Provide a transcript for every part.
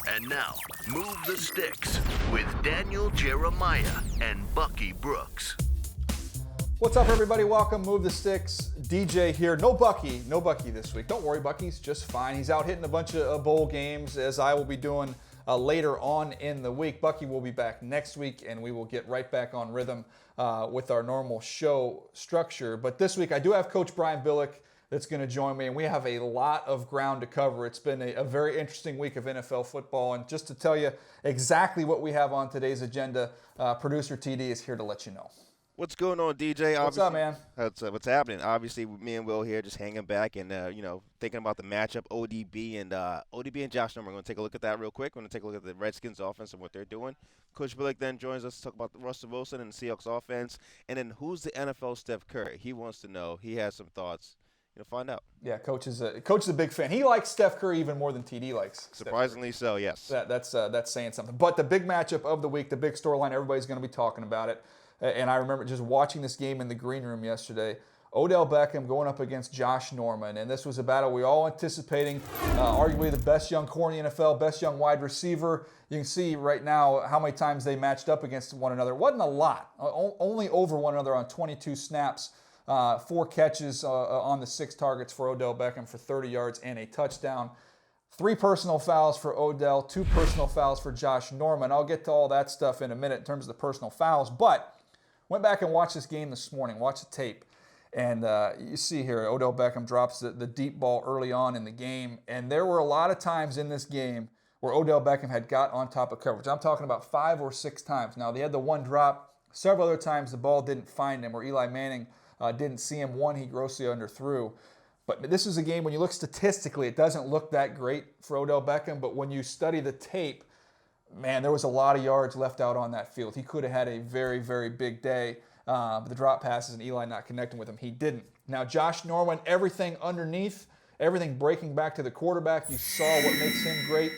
And now, Move the Sticks with Daniel Jeremiah and Bucky Brooks. What's up, everybody? Welcome, Move the Sticks. DJ here. No Bucky this week. Don't worry, Bucky's just fine. He's out hitting a bunch of bowl games, as I will be doing later on in the week. Bucky will be back next week, and we will get right back on rhythm with our normal show structure. But this week, I do have Coach Brian Billick that's going to join me, and we have a lot of ground to cover. It's been a very interesting week of NFL football, and just to tell you exactly what we have on today's agenda, producer TD is here to let you know. What's going on, DJ? What's up, man? What's happening? Obviously, me and Will here just hanging back and, thinking about the matchup, ODB and Josh Norman. We're going to take a look at that real quick. We're going to take a look at the Redskins offense and what they're doing. Coach Billick then joins us to talk about Russell Wilson and the Seahawks offense. And then who's the NFL Steph Curry? He wants to know. He has some thoughts. You'll find out. Yeah, Coach is a big fan. He likes Steph Curry even more than TD likes. Surprisingly so, yes. That's saying something. But the big matchup of the week, the big storyline, everybody's going to be talking about it. And I remember just watching this game in the green room yesterday. Odell Beckham going up against Josh Norman. And this was a battle we all anticipating. Arguably the best young core in the NFL, best young wide receiver. You can see right now how many times they matched up against one another. It wasn't a lot. Only over one another on 22 snaps. 4 catches on the 6 targets for Odell Beckham for 30 yards and a touchdown. 3 personal fouls for Odell, 2 personal fouls for Josh Norman. I'll get to all that stuff in a minute in terms of the personal fouls, but went back and watched this game this morning, watched the tape, and you see here Odell Beckham drops the deep ball early on in the game, and there were a lot of times in this game where Odell Beckham had got on top of coverage. I'm talking about 5 or 6 times. Now, they had the one drop. Several other times the ball didn't find him, or Eli Manning didn't see him. One, he grossly underthrew. But this is a game, when you look statistically, it doesn't look that great for Odell Beckham, but when you study the tape, man, there was a lot of yards left out on that field. He could have had a very, very big day. But the drop passes and Eli not connecting with him, he didn't. Now, Josh Norman, everything underneath, everything breaking back to the quarterback. You saw what makes him great.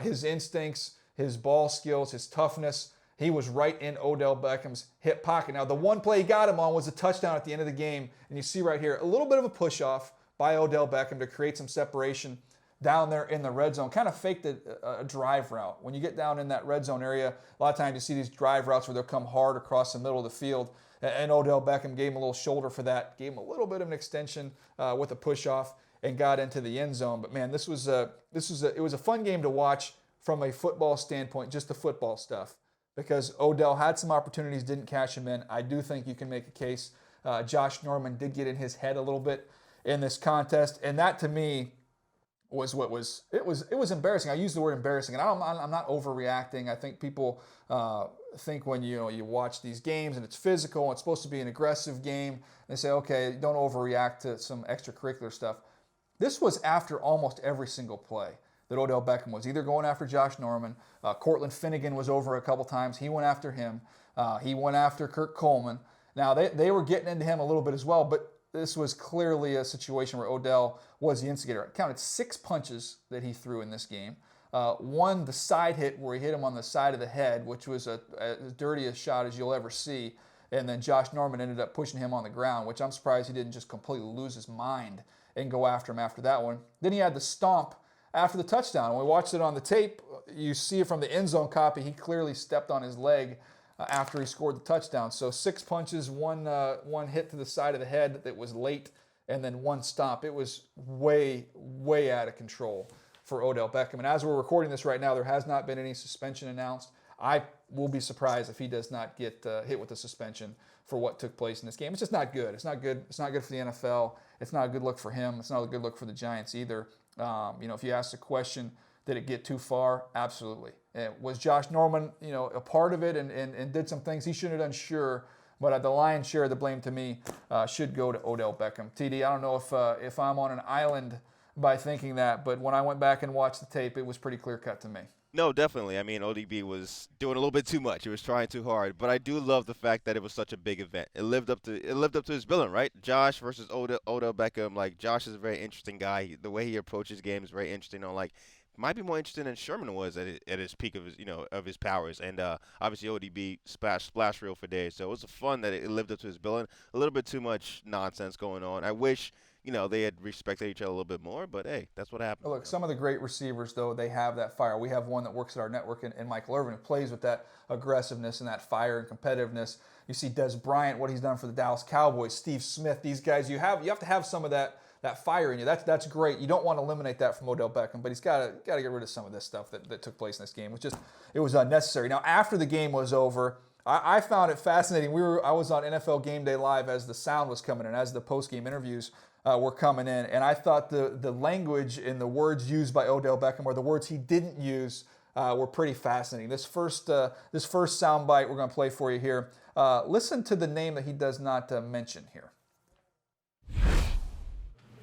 His instincts, his ball skills, his toughness. He was right in Odell Beckham's hip pocket. Now, the one play he got him on was a touchdown at the end of the game. And you see right here, a little bit of a push-off by Odell Beckham to create some separation down there in the red zone. Kind of faked a drive route. When you get down in that red zone area, a lot of times you see these drive routes where they'll come hard across the middle of the field. And Odell Beckham gave him a little shoulder for that, gave him a little bit of an extension with a push-off and got into the end zone. But, man, it was a fun game to watch from a football standpoint, just the football stuff. Because Odell had some opportunities, didn't cash them in. I do think you can make a case. Josh Norman did get in his head a little bit in this contest, and that to me was it was embarrassing. I use the word embarrassing, and I'm not overreacting. I think people think when you watch these games and it's physical, and it's supposed to be an aggressive game, they say, okay, don't overreact to some extracurricular stuff. This was after almost every single play that Odell Beckham was either going after Josh Norman. Cortland Finnegan was over a couple times. He went after him. He went after Kirk Coleman. Now, they were getting into him a little bit as well, but this was clearly a situation where Odell was the instigator. I counted 6 punches that he threw in this game. One, the side hit where he hit him on the side of the head, which was as dirty a shot as you'll ever see. And then Josh Norman ended up pushing him on the ground, which I'm surprised he didn't just completely lose his mind and go after him after that one. Then he had the stomp after the touchdown. When we watched it on the tape, you see it from the end zone copy. He clearly stepped on his leg after he scored the touchdown. So 6 punches, one hit to the side of the head that was late, and then 1 stomp. It was way, way out of control for Odell Beckham. And as we're recording this right now, there has not been any suspension announced. I will be surprised if he does not get hit with a suspension for what took place in this game. It's just not good. It's not good. It's not good for the NFL. It's not a good look for him. It's not a good look for the Giants either. If you ask the question, did it get too far? Absolutely. Was Josh Norman, a part of it and did some things he shouldn't have done? Sure. But the lion's share of the blame to me should go to Odell Beckham. TD, I don't know if I'm on an island by thinking that, but when I went back and watched the tape, it was pretty clear cut to me. No, definitely. I mean, ODB was doing a little bit too much. He was trying too hard. But I do love the fact that it was such a big event. It lived up to his billing, right? Josh versus Odell Beckham. Like, Josh is a very interesting guy. The way he approaches games is very interesting. Might be more interesting than Sherman was at his peak of his powers. And obviously ODB splash reel for days. So it was fun that it lived up to his billing. A little bit too much nonsense going on. I wish they had respected each other a little bit more. But hey, that's what happened. Look, some of the great receivers, though, they have that fire. We have one that works at our network in Michael Irvin, who plays with that aggressiveness and that fire and competitiveness. You see Des Bryant, what he's done for the Dallas Cowboys, Steve Smith, these guys. You have to have some of that fire in you. That's great. You don't want to eliminate that from Odell Beckham, but he's got to get rid of some of this stuff that took place in this game. It was unnecessary. Now, after the game was over, I found it fascinating. I was on NFL Game Day Live as the sound was coming in, as the post-game interviews were coming in, and I thought the language and the words used by Odell Beckham, or the words he didn't use, were pretty fascinating. This first soundbite we're going to play for you here. Listen to the name that he does not mention here.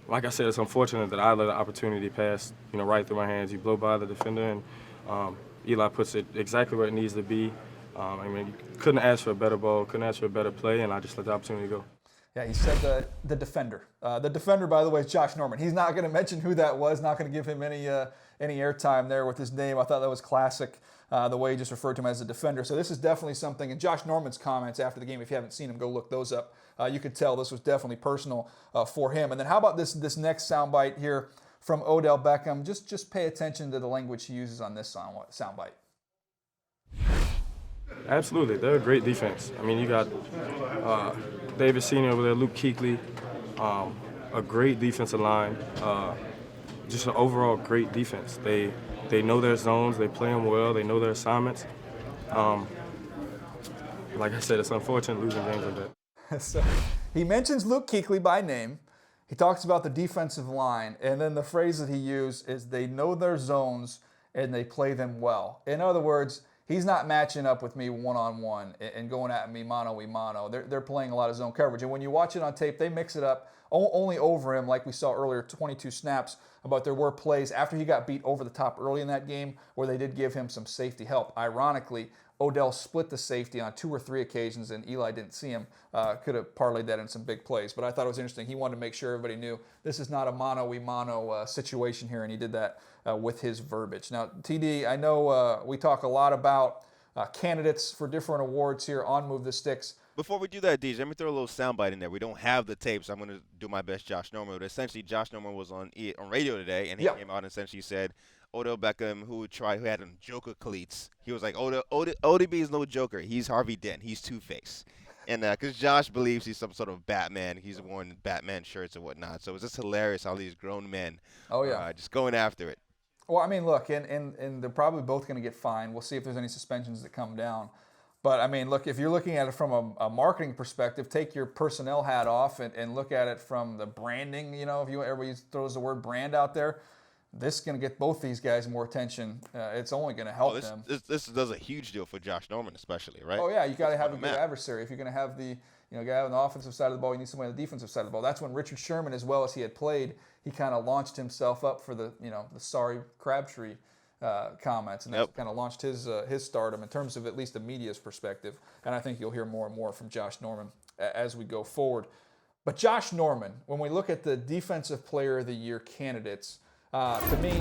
Like I said, it's unfortunate that I let the opportunity pass, right through my hands. You blow by the defender, and Eli puts it exactly where it needs to be. You couldn't ask for a better ball, couldn't ask for a better play, and I just let the opportunity go. Yeah, he said the defender. The defender, by the way, is Josh Norman. He's not going to mention who that was, not going to give him any airtime there with his name. I thought that was classic, the way he just referred to him as a defender. So this is definitely something. And Josh Norman's comments after the game, if you haven't seen them, go look those up. You could tell this was definitely personal for him. And then how about this next soundbite here from Odell Beckham? Just pay attention to the language he uses on this soundbite. Absolutely. They're a great defense. You got David Senior over there, Luke Kuechly, a great defensive line, just an overall great defense. They know their zones, they play them well, they know their assignments. Like I said, it's unfortunate losing games like that. So he mentions Luke Kuechly by name. He talks about the defensive line, and then the phrase that he used is they know their zones and they play them well. In other words, he's not matching up with me one-on-one and going at me mano-a-mano. They're playing a lot of zone coverage. And when you watch it on tape, they mix it up only over him, like we saw earlier, 22 snaps. But there were plays after he got beat over the top early in that game where they did give him some safety help. Ironically, Odell split the safety on 2 or 3 occasions, and Eli didn't see him. Could have parlayed that in some big plays. But I thought it was interesting. He wanted to make sure everybody knew this is not a mano-a-mano situation here, and he did that with his verbiage. Now, TD, I know we talk a lot about candidates for different awards here on Move the Sticks. Before we do that, DJ, let me throw a little soundbite in there. We don't have the tape, so I'm going to do my best Josh Norman. But essentially, Josh Norman was on radio today, and he came out and essentially said Odell Beckham, who had him Joker cleats. He was like, ODB is no Joker. He's Harvey Dent. He's Two-Face. And because Josh believes he's some sort of Batman. He's worn Batman shirts and whatnot. So it's just hilarious how these grown men just going after it. Well, look, and they're probably both going to get fined. We'll see if there's any suspensions that come down. But, look, if you're looking at it from a marketing perspective, take your personnel hat off and look at it from the branding. If everybody throws the word brand out there, this is going to get both these guys more attention. It's only going to help them. This does a huge deal for Josh Norman especially, right? Oh, yeah, you got to have a good adversary. If you're going to have the guy on the offensive side of the ball, you need somebody on the defensive side of the ball. That's when Richard Sherman, as well as he had played, he kind of launched himself up for the sorry Crabtree comments, and that kind of launched his stardom in terms of at least the media's perspective. And I think you'll hear more and more from Josh Norman as we go forward. But Josh Norman, when we look at the Defensive Player of the Year candidates, to me,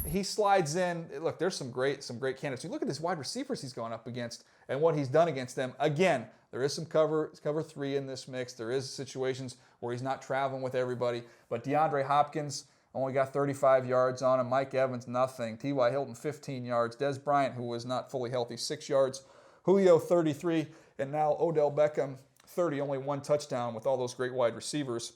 he slides in. Look, there's some great candidates. You look at his wide receivers he's going up against and what he's done against them. Again, there is some cover 3 in this mix. There is situations where he's not traveling with everybody. But DeAndre Hopkins only got 35 yards on him. Mike Evans, nothing. T.Y. Hilton, 15 yards. Des Bryant, who was not fully healthy, 6 yards. Julio, 33. And now Odell Beckham, 30, only 1 touchdown with all those great wide receivers.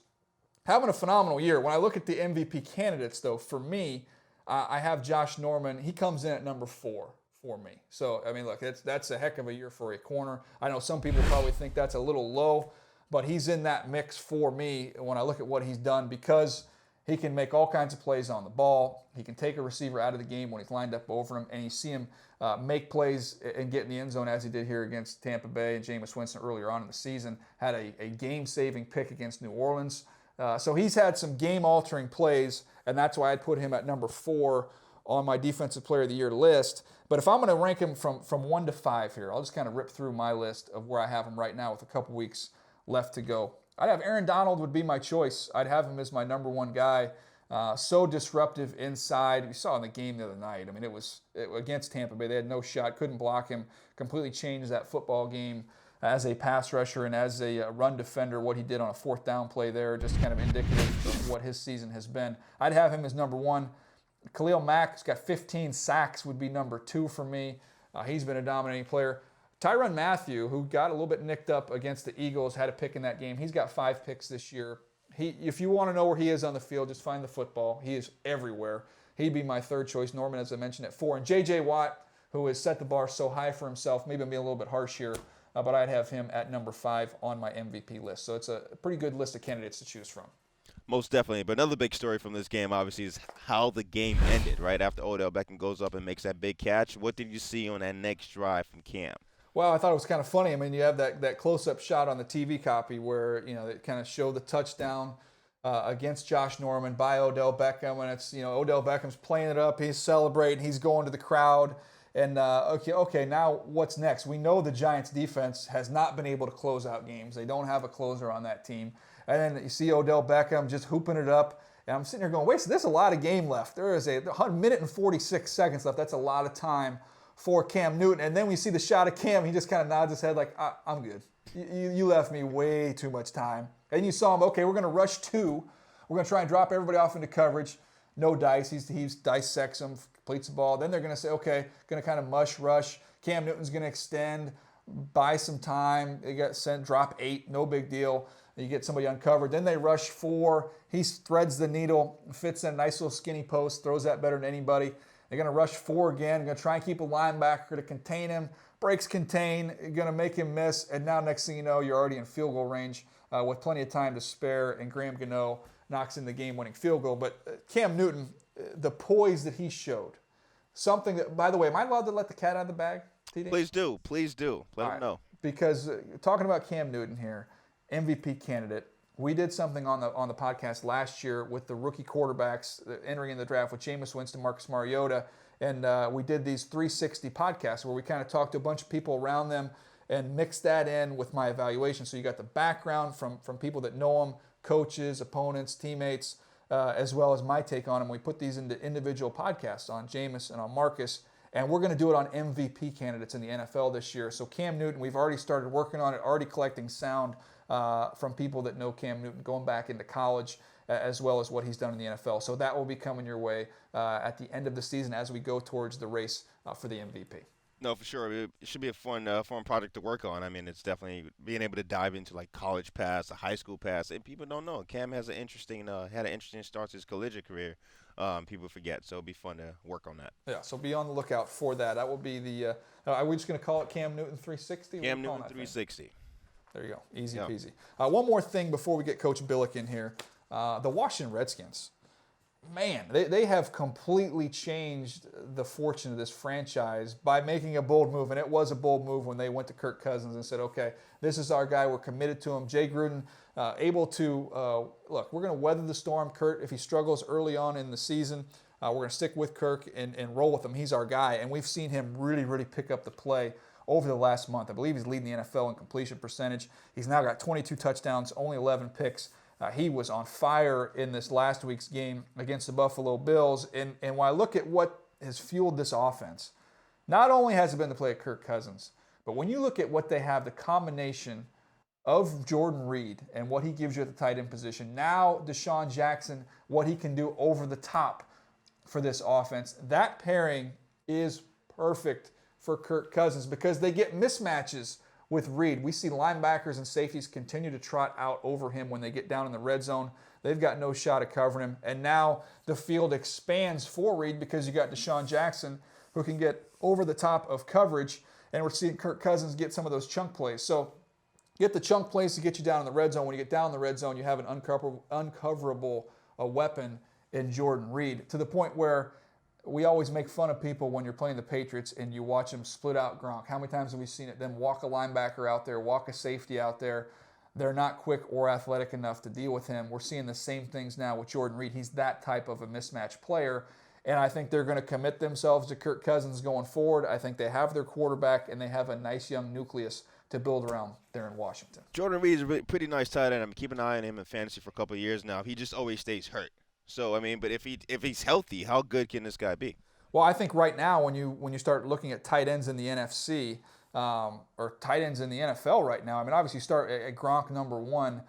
Having a phenomenal year. When I look at the MVP candidates, though, for me, I have Josh Norman. He comes in at number 4 for me. So, look, that's a heck of a year for a corner. I know some people probably think that's a little low, but he's in that mix for me when I look at what he's done because he can make all kinds of plays on the ball. He can take a receiver out of the game when he's lined up over him, and you see him make plays and get in the end zone as he did here against Tampa Bay and Jameis Winston earlier on in the season. Had a game-saving pick against New Orleans. So he's had some game-altering plays, and that's why I'd put him at number 4 on my Defensive Player of the Year list. But if I'm going to rank him from 1 to 5 here, I'll just kind of rip through my list of where I have him right now with a couple weeks left to go. I'd have Aaron Donald would be my choice. I'd have him as my number 1 guy. So disruptive inside. You saw in the game the other night. It was against Tampa Bay. They had no shot, couldn't block him, completely changed that football game. as a pass rusher and as a run defender, what he did on a fourth down play there, just kind of indicative of what his season has been. I'd have him as number 1. Khalil Mack's got 15 sacks, would be number 2 for me. He's been a dominating player. Tyrann Mathieu, who got a little bit nicked up against the Eagles, had a pick in that game. He's got 5 picks this year. If you want to know where he is on the field, just find the football. He is everywhere. He'd be my 3rd choice. Norman, as I mentioned, at 4. And J.J. Watt, who has set the bar so high for himself, maybe I'm being a little bit harsh here, but I'd have him at number 5 on my MVP list. So it's a pretty good list of candidates to choose from. Most definitely. But another big story from this game, obviously, is how the game ended, right? After Odell Beckham goes up and makes that big catch. What did you see on that next drive from Cam? Well, I thought it was kind of funny. I mean, you have that close-up shot on the TV copy where, they kind of show the touchdown against Josh Norman by Odell Beckham. And it's, Odell Beckham's playing it up. He's celebrating. He's going to the crowd. And, okay, now what's next? We know the Giants' defense has not been able to close out games. They don't have a closer on that team. And then you see Odell Beckham just hooping it up. And I'm sitting here going, wait, so there's a lot of game left. There is a 1 minute and 46 seconds left. That's a lot of time for Cam Newton. And then we see the shot of Cam. He just kind of nods his head like, I'm good. You left me way too much time. And you saw him, okay, we're going to rush 2. We're going to try and drop everybody off into coverage. No dice. He dissects them, completes the ball. Then they're going to say, okay, going to kind of mush rush. Cam Newton's going to extend, buy some time. They get sent, drop 8, no big deal. You get somebody uncovered. Then they rush 4. He threads the needle, fits in a nice little skinny post, throws that better than anybody. They're going to rush 4 again. They're going to try and keep a linebacker to contain him. Breaks contain, going to make him miss. And now next thing you know, you're already in field goal range with plenty of time to spare. And Graham Gano knocks in the game-winning field goal. But Cam Newton, the poise that he showed, something that, by the way, am I allowed to let the cat out of the bag, TD? Please do. Please do. Let him know. Because talking about Cam Newton here, MVP candidate, we did something on the podcast last year with the rookie quarterbacks entering in the draft with Jameis Winston, Marcus Mariota, and we did these 360 podcasts where we kind of talked to a bunch of people around them and mixed that in with my evaluation. So you got the background from people that know them, coaches, opponents, teammates, as well as my take on them. We put these into individual podcasts on Jameis and on Marcus, and we're going to do it on MVP candidates in the NFL this year. So Cam Newton, we've already started working on it, already collecting sound from people that know Cam Newton going back into college, as well as what he's done in the NFL. So that will be coming your way at the end of the season as we go towards the race for the MVP. No, for sure. It should be a fun project to work on. I mean, it's definitely being able to dive into like college pass, a high school pass, and people don't know. Cam has had an interesting start to his collegiate career. People forget, so it'll be fun to work on that. Yeah, so be on the lookout for that. That will be the. Are we just going to call it Cam Newton 360? Cam Newton 360. There you go, easy peasy. One more thing before we get Coach Billick in here. The Washington Redskins. Man, they have completely changed the fortune of this franchise by making a bold move, and it was a bold move when they went to Kirk Cousins and said, okay, this is our guy, we're committed to him. Jay Gruden able to, look, we're going to weather the storm. Kurt, if he struggles early on in the season, we're going to stick with Kirk and roll with him. He's our guy, and we've seen him really, really pick up the play over the last month. I believe he's leading the NFL in completion percentage. He's now got 22 touchdowns, only 11 picks. He was on fire in this last week's game against the Buffalo Bills. And when I look at what has fueled this offense, not only has it been the play of Kirk Cousins, but when you look at what they have, the combination of Jordan Reed and what he gives you at the tight end position, now Deshaun Jackson, what he can do over the top for this offense, that pairing is perfect for Kirk Cousins because they get mismatches with Reed. We see linebackers and safeties continue to trot out over him when they get down in the red zone. They've got no shot at covering him. And now the field expands for Reed because you got Deshaun Jackson who can get over the top of coverage. And we're seeing Kirk Cousins get some of those chunk plays. So get the chunk plays to get you down in the red zone. When you get down in the red zone, you have an uncoverable weapon in Jordan Reed to the point where we always make fun of people when you're playing the Patriots and you watch them split out Gronk. How many times have we seen it? Them walk a linebacker out there, walk a safety out there. They're not quick or athletic enough to deal with him. We're seeing the same things now with Jordan Reed. He's that type of a mismatch player. And I think they're going to commit themselves to Kirk Cousins going forward. I think they have their quarterback and they have a nice young nucleus to build around there in Washington. Jordan Reed is a pretty nice tight end. I'm keeping an eye on him in fantasy for a couple of years now. He just always stays hurt. So, I mean, but if he's healthy, how good can this guy be? Well, I think right now when you start looking at tight ends in the NFC, or tight ends in the NFL right now. I mean, obviously you start at Gronk number 1,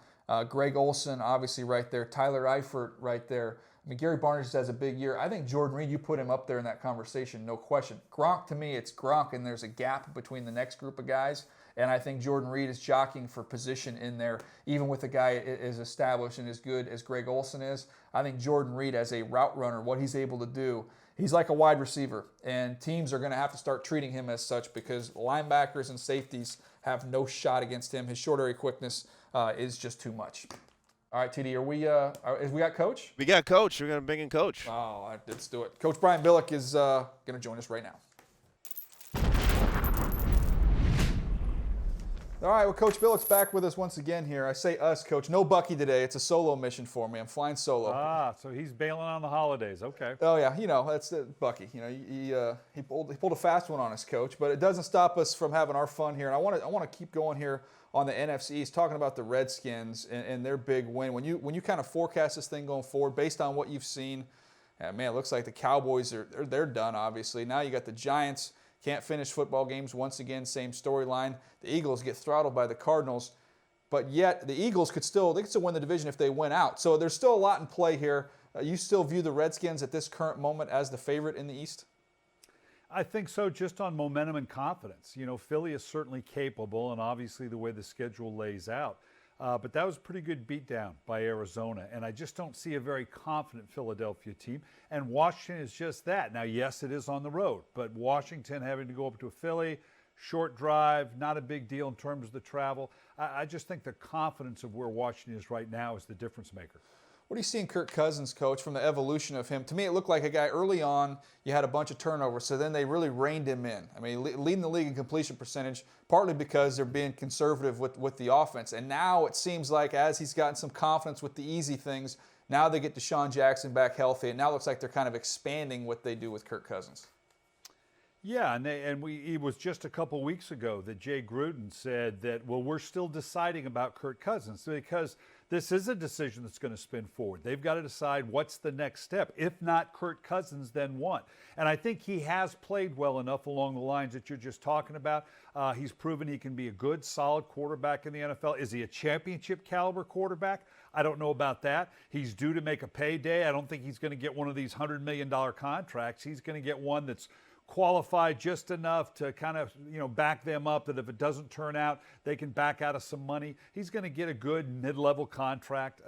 Greg Olsen obviously right there, Tyler Eifert right there. I mean, Gary Barnidge has a big year. I think Jordan Reed, you put him up there in that conversation, no question. Gronk, to me, it's Gronk, and there's a gap between the next group of guys. And I think Jordan Reed is jockeying for position in there, even with a guy as established and as good as Greg Olsen is. I think Jordan Reed, as a route runner, what he's able to do, he's like a wide receiver. And teams are going to have to start treating him as such because linebackers and safeties have no shot against him. His short area quickness is just too much. All right, TD, we got Coach? We got Coach. We're going to bring in Coach. Oh, let's do it. Coach Brian Billick is going to join us right now. All right, well, Coach Billick's back with us once again here. I say us, Coach. No Bucky today. It's a solo mission for me. I'm flying solo. So he's bailing on the holidays. Okay. Oh, yeah. That's Bucky. He pulled a fast one on us, Coach. But it doesn't stop us from having our fun here. And I want to keep going here on the NFC East, talking about the Redskins and their big win. When you kind of forecast this thing going forward, based on what you've seen, man, it looks like the Cowboys they're done, obviously. Now you got the Giants. Can't finish football games. Once again, same storyline. The Eagles get throttled by the Cardinals, but yet the Eagles could still win the division if they win out. So there's still a lot in play here. You still view the Redskins at this current moment as the favorite in the East? I think so, just on momentum and confidence. Philly is certainly capable, and obviously the way the schedule lays out. But that was a pretty good beatdown by Arizona, and I just don't see a very confident Philadelphia team. And Washington is just that. Now, yes, it is on the road, but Washington having to go up to a Philly, short drive, not a big deal in terms of the travel. I just think the confidence of where Washington is right now is the difference maker. What do you see in Kirk Cousins, Coach, from the evolution of him? To me, it looked like a guy early on, you had a bunch of turnovers, so then they really reined him in. I mean, leading the league in completion percentage, partly because they're being conservative with the offense. And now it seems like as he's gotten some confidence with the easy things, now they get Deshaun Jackson back healthy, and now it looks like they're kind of expanding what they do with Kirk Cousins. Yeah, it was just a couple weeks ago that Jay Gruden said that, well, we're still deciding about Kirk Cousins because this is a decision that's going to spin forward. They've got to decide what's the next step. If not Kirk Cousins, then what? And I think he has played well enough along the lines that you're just talking about. He's proven he can be a good, solid quarterback in the NFL. Is he a championship caliber quarterback? I don't know about that. He's due to make a payday. I don't think he's going to get one of these $100 million contracts. He's going to get one that's qualified just enough to kind of, back them up that if it doesn't turn out, they can back out of some money. He's going to get a good mid-level contract.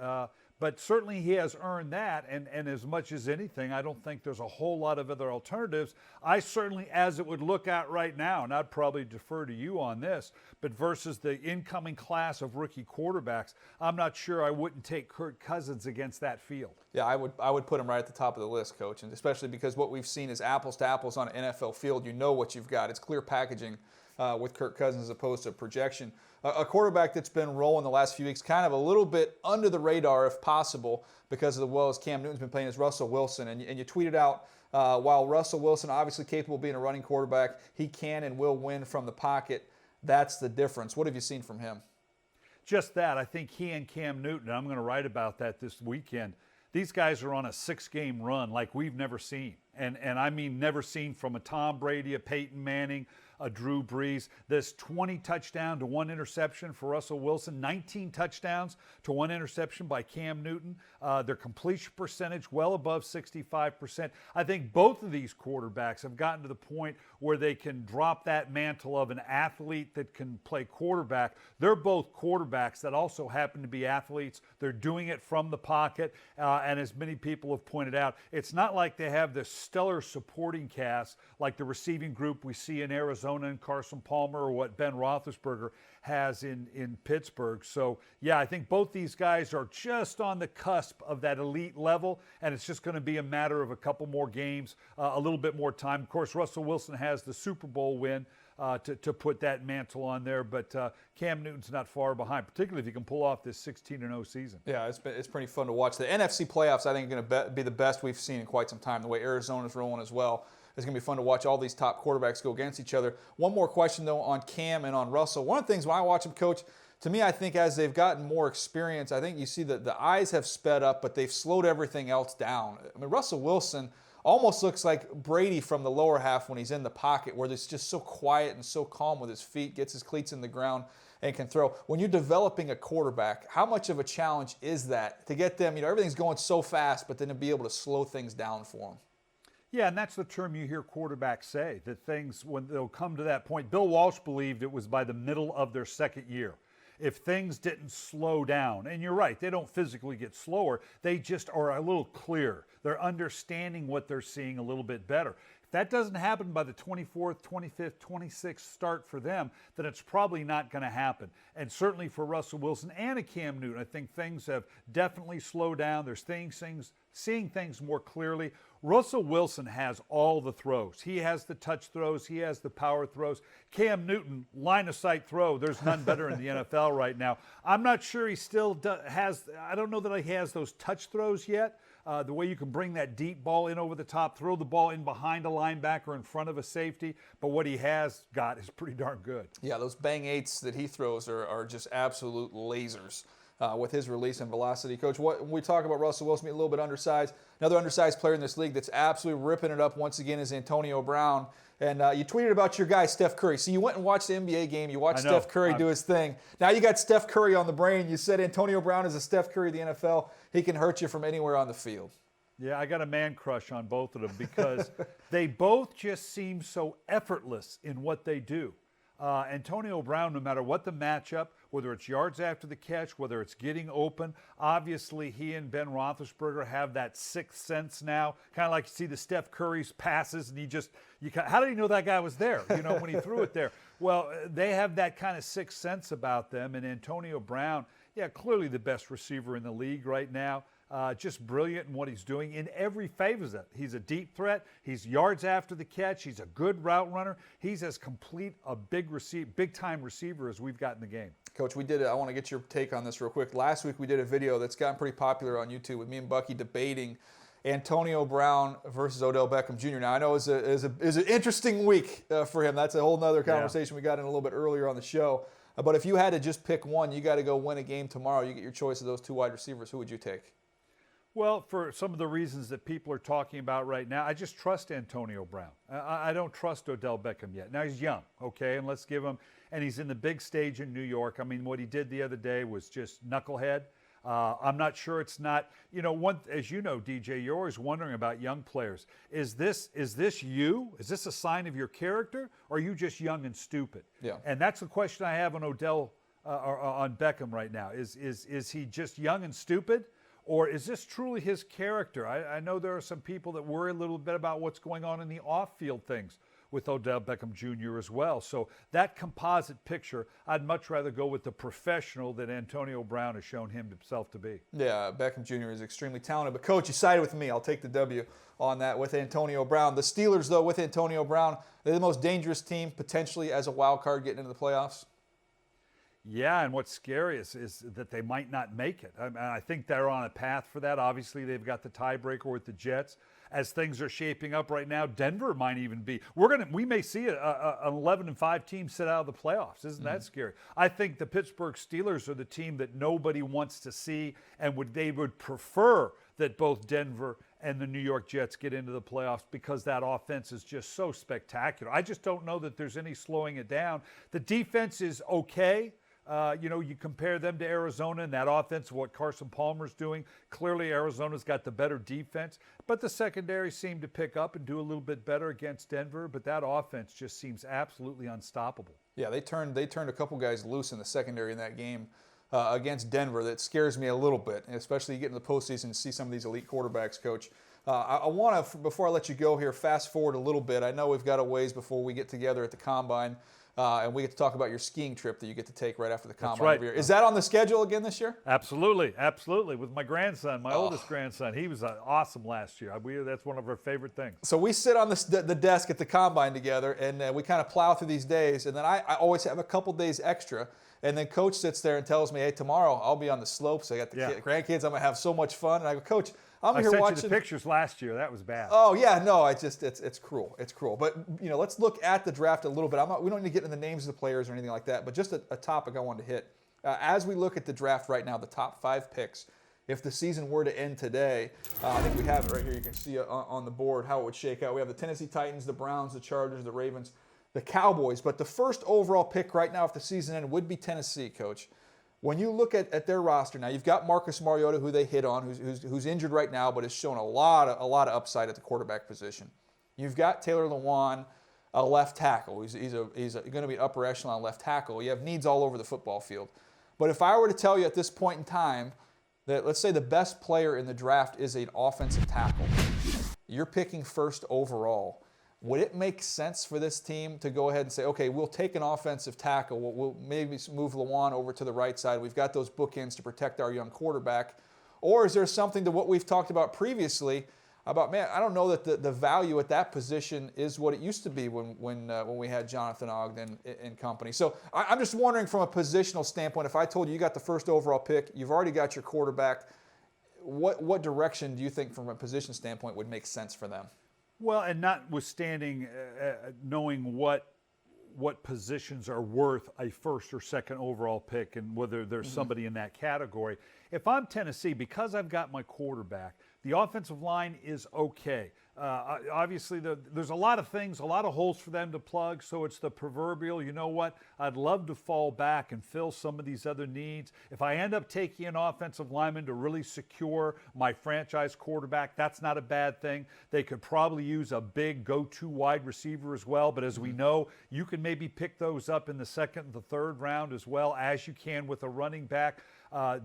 But certainly he has earned that, and as much as anything, I don't think there's a whole lot of other alternatives. I certainly, as it would look at right now, and I'd probably defer to you on this, but versus the incoming class of rookie quarterbacks, I'm not sure I wouldn't take Kirk Cousins against that field. Yeah, I would put him right at the top of the list, Coach, and especially because what we've seen is apples to apples on an NFL field. You know what you've got. It's clear packaging with Kirk Cousins as opposed to projection. A quarterback that's been rolling the last few weeks, kind of a little bit under the radar if possible because of the well as Cam Newton's been playing, is Russell Wilson. And you tweeted out, while Russell Wilson obviously capable of being a running quarterback, he can and will win from the pocket. That's the difference. What have you seen from him? Just that. I think he and Cam Newton, I'm going to write about that this weekend, these guys are on a 6-game run like we've never seen. And I mean never seen from a Tom Brady, a Peyton Manning, a Drew Brees. This 20 touchdown to 1 interception for Russell Wilson, 19 touchdowns to 1 interception by Cam Newton. Their completion percentage well above 65%. I think both of these quarterbacks have gotten to the point where they can drop that mantle of an athlete that can play quarterback. They're both quarterbacks that also happen to be athletes. They're doing it from the pocket. And as many people have pointed out, it's not like they have this stellar supporting cast like the receiving group we see in Arizona and Carson Palmer or what Ben Roethlisberger has in Pittsburgh. So, yeah, I think both these guys are just on the cusp of that elite level, and it's just going to be a matter of a couple more games, a little bit more time. Of course, Russell Wilson has the Super Bowl win to put that mantle on there, but Cam Newton's not far behind, particularly if he can pull off this 16-0 season. Yeah, it's pretty fun to watch. The NFC playoffs, I think, are going to be the best we've seen in quite some time, the way Arizona's rolling as well. It's going to be fun to watch all these top quarterbacks go against each other. One more question, though, on Cam and on Russell. One of the things when I watch them, Coach, to me, I think as they've gotten more experience, I think you see that the eyes have sped up, but they've slowed everything else down. I mean, Russell Wilson, almost looks like Brady from the lower half when he's in the pocket, where it's just so quiet and so calm with his feet, gets his cleats in the ground, and can throw. When you're developing a quarterback, how much of a challenge is that to get them, everything's going so fast, but then to be able to slow things down for them? Yeah, and that's the term you hear quarterbacks say, that things, when they'll come to that point, Bill Walsh believed it was by the middle of their second year. If things didn't slow down, and you're right, they don't physically get slower, they just are a little clearer. They're understanding what they're seeing a little bit better. If that doesn't happen by the 24th, 25th, 26th start for them, then it's probably not going to happen. And certainly for Russell Wilson and a Cam Newton, I think things have definitely slowed down. They're seeing things more clearly. Russell Wilson has all the throws. He has the touch throws. He has the power throws. Cam Newton, line of sight throw. There's none better in the NFL right now. I'm not sure he still has, I don't know that he has those touch throws yet. The way you can bring that deep ball in over the top, throw the ball in behind a linebacker in front of a safety. But what he has got is pretty darn good. Yeah, those bang eights that he throws are just absolute lasers. With his release and velocity. Coach, when we talk about Russell Wilson being a little bit undersized, another undersized player in this league that's absolutely ripping it up once again is Antonio Brown. And you tweeted about your guy, Steph Curry. So you went and watched the NBA game. You watched Steph Curry do his thing. Now you got Steph Curry on the brain. You said Antonio Brown is a Steph Curry of the NFL. He can hurt you from anywhere on the field. Yeah, I got a man crush on both of them because they both just seem so effortless in what they do. Antonio Brown, no matter what the matchup, whether it's yards after the catch, whether it's getting open, obviously he and Ben Roethlisberger have that sixth sense now, kind of like you see the Steph Curry's passes, and how did he know that guy was there, when he threw it there? Well, they have that kind of sixth sense about them, and Antonio Brown, yeah, clearly the best receiver in the league right now. Just brilliant in what he's doing in every facet. He's a deep threat. He's yards after the catch. He's a good route runner. He's as complete a big-time receiver as we've got in the game. Coach, I want to get your take on this real quick. Last week we did a video that's gotten pretty popular on YouTube with me and Bucky debating Antonio Brown versus Odell Beckham Jr. Now, I know it was an interesting week for him. That's a whole other conversation we got in a little bit earlier on the show. But if you had to just pick one, you got to go win a game tomorrow. You get your choice of those two wide receivers. Who would you take? Well, for some of the reasons that people are talking about right now, I just trust Antonio Brown. I don't trust Odell Beckham yet. Now, he's young, okay, and let's give him – and he's in the big stage in New York. I mean, what he did the other day was just knucklehead. I'm not sure it's not – as you know, DJ, you're always wondering about young players. Is this you? Is this a sign of your character, or are you just young and stupid? Yeah. And that's the question I have on Odell or on Beckham right now. Is he just young and stupid? Or is this truly his character? I know there are some people that worry a little bit about what's going on in the off-field things with Odell Beckham Jr. as well. So that composite picture, I'd much rather go with the professional that Antonio Brown has shown himself to be. Yeah, Beckham Jr. is extremely talented. But, Coach, you sided with me. I'll take the W on that with Antonio Brown. The Steelers, though, with Antonio Brown, they're the most dangerous team potentially as a wild card getting into the playoffs. Yeah, and what's scary is that they might not make it. I think they're on a path for that. Obviously, they've got the tiebreaker with the Jets. As things are shaping up right now, Denver might even be. We may see an 11-5 team sit out of the playoffs. Isn't that scary? I think the Pittsburgh Steelers are the team that nobody wants to see, and they would prefer that both Denver and the New York Jets get into the playoffs because that offense is just so spectacular. I just don't know that there's any slowing it down. The defense is okay. You compare them to Arizona and that offense, what Carson Palmer's doing. Clearly, Arizona's got the better defense, but the secondary seemed to pick up and do a little bit better against Denver, but that offense just seems absolutely unstoppable. Yeah, they turned a couple guys loose in the secondary in that game against Denver. That scares me a little bit, especially you get in the postseason and see some of these elite quarterbacks, Coach. I want to, before I let you go here, fast forward a little bit. I know we've got a ways before we get together at the Combine. And we get to talk about your skiing trip that you get to take right after the Combine. That's right. Is that on the schedule again this year? Absolutely, absolutely. With my grandson, my oldest grandson. He was awesome last year. That's one of our favorite things. So we sit on the desk at the Combine together, and we kind of plow through these days. And then I always have a couple days extra. And then Coach sits there and tells me, hey, tomorrow I'll be on the slopes. I got the grandkids. I'm going to have so much fun. And I go, Coach, I'm here watching. I sent you the pictures last year. That was bad. Oh, yeah. No, it's cruel. It's cruel. But, let's look at the draft a little bit. We don't need to get into the names of the players or anything like that, but just a topic I wanted to hit. As we look at the draft right now, the top 5 picks if the season were to end today. I think we have it right here. You can see on the board how it would shake out. We have the Tennessee Titans, the Browns, the Chargers, the Ravens, the Cowboys. But the first overall pick right now, if the season ended, would be Tennessee, Coach. When you look at their roster now, you've got Marcus Mariota, who they hit on, who's injured right now, but has shown a lot of upside at the quarterback position. You've got Taylor Lewan, a left tackle. He's going to be upper echelon left tackle. You have needs all over the football field. But if I were to tell you at this point in time that, let's say, the best player in the draft is an offensive tackle, you're picking first overall. Would it make sense for this team to go ahead and say, okay, we'll take an offensive tackle, we'll maybe move Lewan over to the right side, we've got those bookends to protect our young quarterback? Or is there something to what we've talked about previously about, man, I don't know that the value at that position is what it used to be when we had Jonathan Ogden and company. So I'm just wondering from a positional standpoint, if I told you you got the first overall pick, you've already got your quarterback, what direction do you think from a position standpoint would make sense for them? Well, and notwithstanding knowing what positions are worth a first or second overall pick and whether there's somebody in that category, if I'm Tennessee, because I've got my quarterback, the offensive line is okay. Obviously, there's a lot of things, a lot of holes for them to plug, so it's the proverbial, you know what, I'd love to fall back and fill some of these other needs. If I end up taking an offensive lineman to really secure my franchise quarterback, that's not a bad thing. They could probably use a big go-to wide receiver as well, but as we know, you can maybe pick those up in the second and the third round as well as you can with a running back.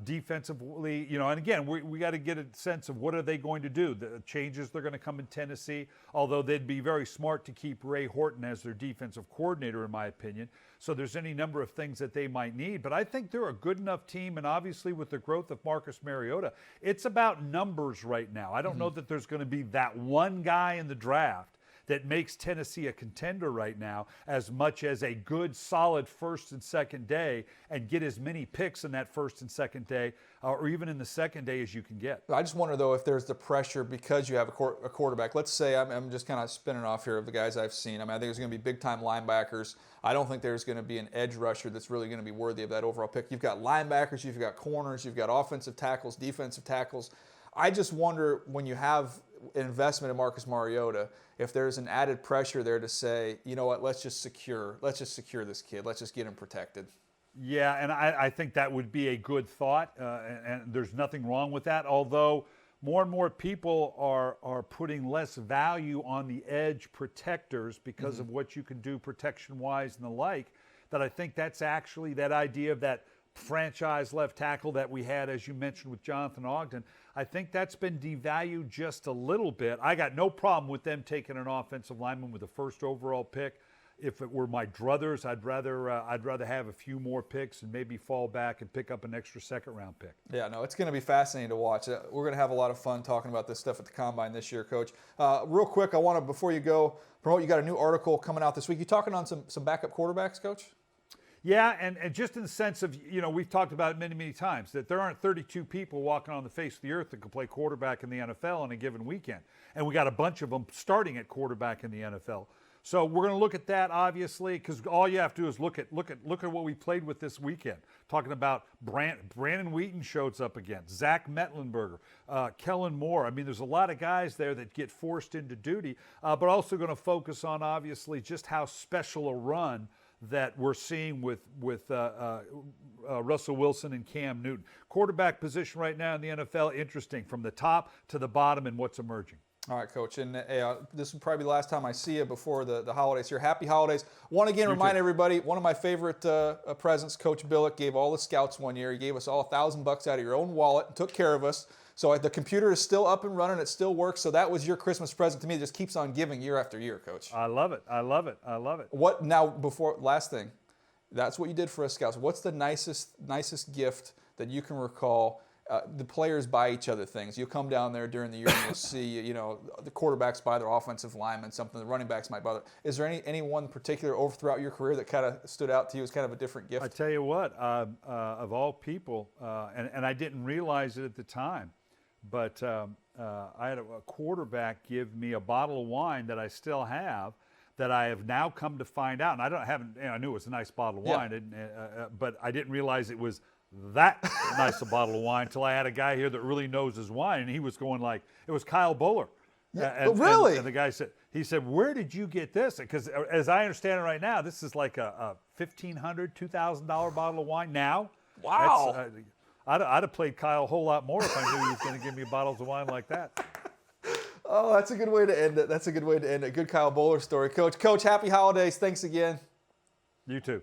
Defensively, and again, we got to get a sense of what are they going to do. The changes they're going to come in Tennessee, although they'd be very smart to keep Ray Horton as their defensive coordinator, in my opinion. So there's any number of things that they might need. But I think they're a good enough team, and obviously with the growth of Marcus Mariota, it's about numbers right now. I don't know that there's going to be that one guy in the draft that makes Tennessee a contender right now as much as a good, solid first and second day and get as many picks in that first and second day or even in the second day as you can get. I just wonder, though, if there's the pressure because you have a quarterback. Let's say I'm just kind of spinning off here of the guys I've seen. I think there's going to be big-time linebackers. I don't think there's going to be an edge rusher that's really going to be worthy of that overall pick. You've got linebackers, you've got corners, you've got offensive tackles, defensive tackles. I just wonder when you have an investment in Marcus Mariota, if there's an added pressure there to say, you know what, let's just secure this kid. Let's just get him protected. Yeah, and I think that would be a good thought, and there's nothing wrong with that, although more and more people are putting less value on the edge protectors because of what you can do protection-wise and the like, that I think that's actually that idea of that franchise left tackle that we had, as you mentioned, with Jonathan Ogden. I think that's been devalued just a little bit. I got no problem with them taking an offensive lineman with the first overall pick. If it were my druthers, I'd rather have a few more picks and maybe fall back and pick up an extra second-round pick. Yeah, no, it's going to be fascinating to watch. We're going to have a lot of fun talking about this stuff at the Combine this year, Coach. Real quick, I want to, before you go, promote, you got a new article coming out this week. You talking on some backup quarterbacks, Coach? Yeah, and just in the sense of, we've talked about it many, many times, that there aren't 32 people walking on the face of the earth that can play quarterback in the NFL on a given weekend. And we got a bunch of them starting at quarterback in the NFL. So we're going to look at that, obviously, because all you have to do is look at what we played with this weekend. Talking about Brandon Wheaton shows up again, Zach Mettenberger, Kellen Moore. I mean, there's a lot of guys there that get forced into duty, but also going to focus on, obviously, just how special a run that we're seeing with Russell Wilson and Cam Newton. Quarterback position right now in the NFL, interesting, from the top to the bottom and what's emerging. All right, Coach, and this will probably be the last time I see you before the holidays here. Happy holidays. Want to again remind everybody, one of my favorite presents, Coach Billick gave all the scouts one year. He gave us all $1,000 out of your own wallet and took care of us. So the computer is still up and running. It still works. So that was your Christmas present to me. It just keeps on giving year after year, Coach. I love it. I love it. I love it. What now? Last thing, that's what you did for us scouts. What's the nicest gift that you can recall? The players buy each other things. You'll come down there during the year and you'll see, the quarterbacks buy their offensive linemen, something the running backs might buy. Is there any one particular over throughout your career that kind of stood out to you as kind of a different gift? I tell you what, of all people, and I didn't realize it at the time, but I had a quarterback give me a bottle of wine that I still have, that I have now come to find out, and I knew it was a nice bottle of wine, but I didn't realize it was that nice a bottle of wine until I had a guy here that really knows his wine, and he was going like, it was Kyle Bowler. Yeah, really? And the guy said, where did you get this? Because as I understand it right now, this is like a $1,500, $2,000 bottle of wine now. Wow. I'd have played Kyle a whole lot more if I knew he was going to give me bottles of wine like that. Oh, that's a good way to end it. That's a good way to end it. Good Kyle Bowler story. Coach, happy holidays. Thanks again. You too.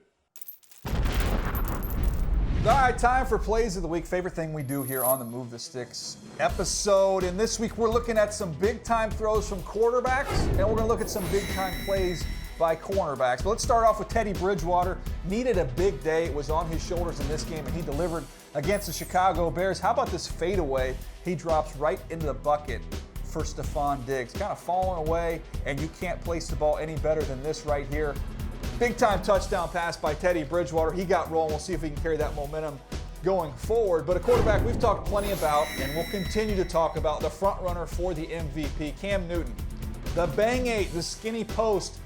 All right, time for Plays of the Week. Favorite thing we do here on the Move the Sticks episode. And this week we're looking at some big-time throws from quarterbacks, and we're going to look at some big-time plays by cornerbacks. But let's start off with Teddy Bridgewater. Needed a big day. It was on his shoulders in this game, and he delivered against the Chicago Bears. How about this fadeaway? He drops right into the bucket for Stephon Diggs. Kind of falling away, and you can't place the ball any better than this right here. Big-time touchdown pass by Teddy Bridgewater. He got rolling. We'll see if he can carry that momentum going forward. But a quarterback we've talked plenty about, and we'll continue to talk about, the front runner for the MVP, Cam Newton. The Bang 8, the skinny post.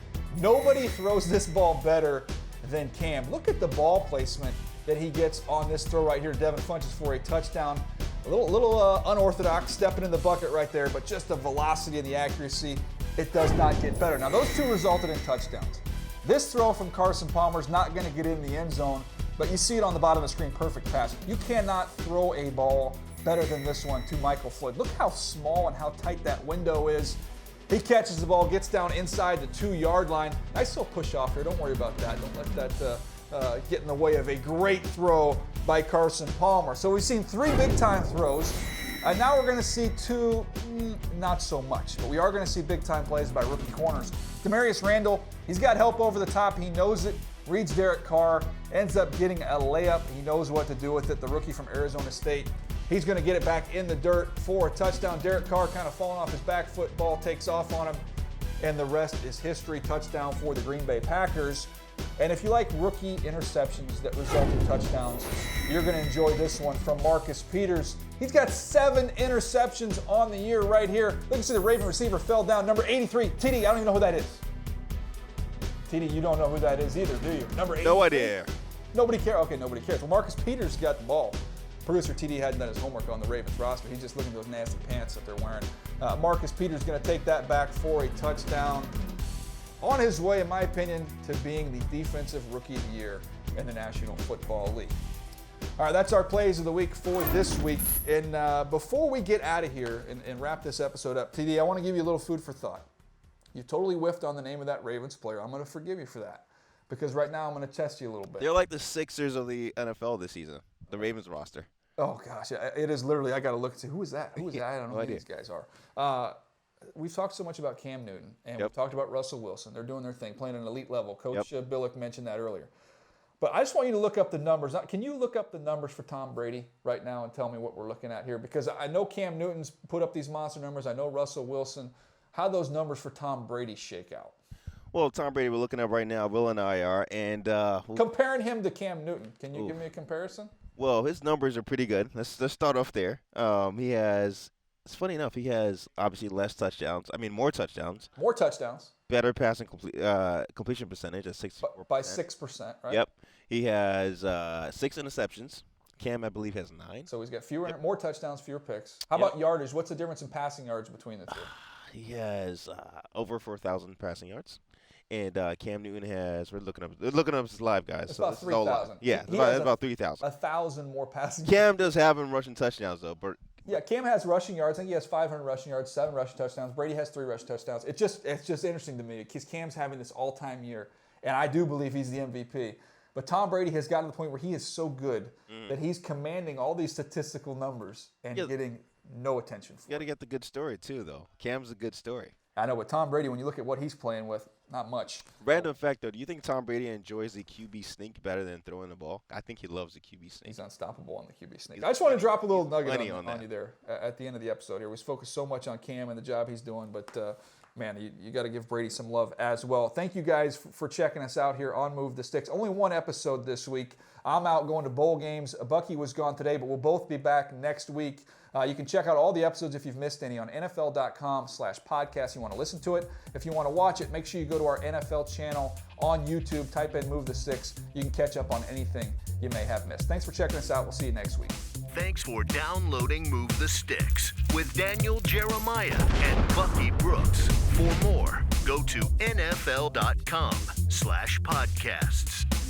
Nobody throws this ball better than Cam. Look at the ball placement that he gets on this throw right here. Devin Funchess for a touchdown. A little unorthodox, stepping in the bucket right there, but just the velocity and the accuracy, it does not get better. Now, those two resulted in touchdowns. This throw from Carson Palmer is not going to get in the end zone, but you see it on the bottom of the screen, perfect pass. You cannot throw a ball better than this one to Michael Floyd. Look how small and how tight that window is. He catches the ball, gets down inside the 2-yard line. Nice little push off here. Don't worry about that. Don't let that get in the way of a great throw by Carson Palmer. So we've seen 3 big-time throws. Now we're going to see 2, not so much. But we are going to see big-time plays by rookie corners. Demarius Randall, he's got help over the top. He knows it. Reads Derek Carr. Ends up getting a layup. He knows what to do with it. The rookie from Arizona State. He's going to get it back in the dirt for a touchdown. Derek Carr kind of falling off his back foot. Ball takes off on him. And the rest is history. Touchdown for the Green Bay Packers. And if you like rookie interceptions that result in touchdowns, you're going to enjoy this one from Marcus Peters. He's got 7 interceptions on the year right here. Look, you see the Raven receiver fell down. Number 83, TD, I don't even know who that is. TD, you don't know who that is either, do you? Number 83. No idea. Nobody cares. Okay, nobody cares. Well, Marcus Peters got the ball. Producer TD hadn't done his homework on the Ravens roster. He's just looking at those nasty pants that they're wearing. Marcus Peters going to take that back for a touchdown. On his way, in my opinion, to being the Defensive Rookie of the Year in the National Football League. All right, that's our plays of the week for this week. And before we get out of here and wrap this episode up, TD, I want to give you a little food for thought. You totally whiffed on the name of that Ravens player. I'm going to forgive you for that because right now I'm going to test you a little bit. They're like the Sixers of the NFL this season, the Ravens roster. Oh, gosh. It is literally, I got to look and say, who is that? Who is that? I don't know who these guys are. We've talked so much about Cam Newton, and we've talked about Russell Wilson. They're doing their thing, playing at an elite level. Coach Billick mentioned that earlier. But I just want you to look up the numbers. Can you look up the numbers for Tom Brady right now and tell me what we're looking at here? Because I know Cam Newton's put up these monster numbers. I know Russell Wilson. How those numbers for Tom Brady shake out? Well, Tom Brady, we're looking at right now, Will and I are. And comparing him to Cam Newton, can you give me a comparison? Well, his numbers are pretty good. Let's start off there. He has, it's funny enough, he has obviously less touchdowns. I mean, more touchdowns. More touchdowns. Better passing completion percentage at 64%. By 6%, right? Yep. He has 6 interceptions. Cam, I believe, has 9. So he's got more touchdowns, fewer picks. How about yardage? What's the difference in passing yards between the two? He has over 4,000 passing yards. And Cam Newton has, we're looking up his live, guys. It's so about 3,000. Yeah, it's about 3,000. 1,000 more passing Cam yards. does have him rushing touchdowns, though. But yeah, Cam has rushing yards. I think he has 500 rushing yards, 7 rushing touchdowns. Brady has 3 rushing touchdowns. It's just interesting to me because Cam's having this all-time year, and I do believe he's the MVP. But Tom Brady has gotten to the point where he is so good that he's commanding all these statistical numbers and getting no attention for it. You got to get the good story, too, though. Cam's a good story. I know, but Tom Brady, when you look at what he's playing with, not much. Random fact, though, do you think Tom Brady enjoys the QB sneak better than throwing the ball? I think he loves the QB sneak. He's unstoppable on the QB sneak. I just want to drop a little nugget on that. you there at the end of the episode here. We focused so much on Cam and the job he's doing, but man, you got to give Brady some love as well. Thank you guys for checking us out here on Move the Sticks. Only one episode this week. I'm out going to bowl games. Bucky was gone today, but we'll both be back next week. You can check out all the episodes if you've missed any on NFL.com/podcast. You want to listen to it. If you want to watch it, make sure you go to our NFL channel on YouTube. Type in Move the Sticks. You can catch up on anything you may have missed. Thanks for checking us out. We'll see you next week. Thanks for downloading Move the Sticks with Daniel Jeremiah and Bucky Brooks. For more, go to NFL.com/podcasts.